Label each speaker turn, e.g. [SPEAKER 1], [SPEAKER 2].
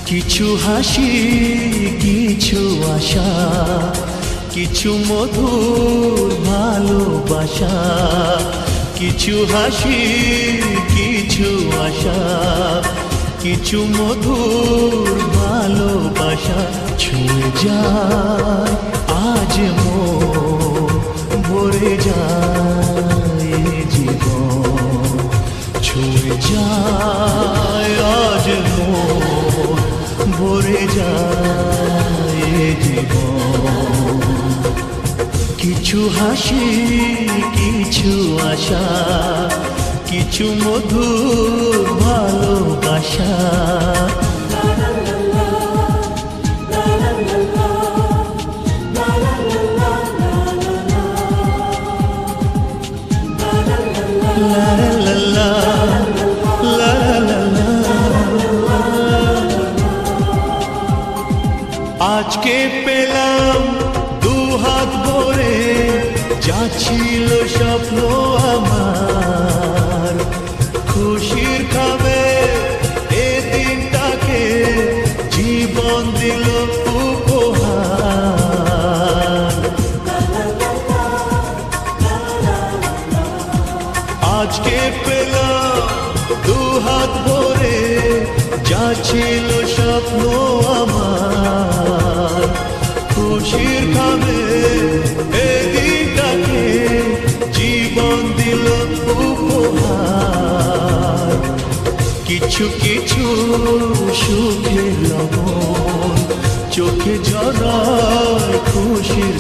[SPEAKER 1] কিছু হাসি, কিছু আশা, কিছু মধুর ভালোবাসা। কিছু হাসি, কিছু আশা, কিছু মধুর ভালোবাসা। ছুঁয়ে যায় আজ মন, ভরে যায় জীবন। ছুঁয়ে যায় আজ মন, ভরে যায় জীবন। কিছু হাসি, কিছু আশা, কিছু মধুর ভালোবাসা। আজকে পেলাম দুহাত ভরে, যা ছিল স্বপ্ন আমার। খুশির খাবে এ দিনটাকে, জীবন দিল উপহার। আজকে পেলাম দুহাত ভরে, যা ছিল স্বপ্ন আমার। খুশির খাবে এ দিনটাকে, জীবন দিল উপহার। কিছু কিছু সুখের লবণ, চোখে জড়ায় খুশির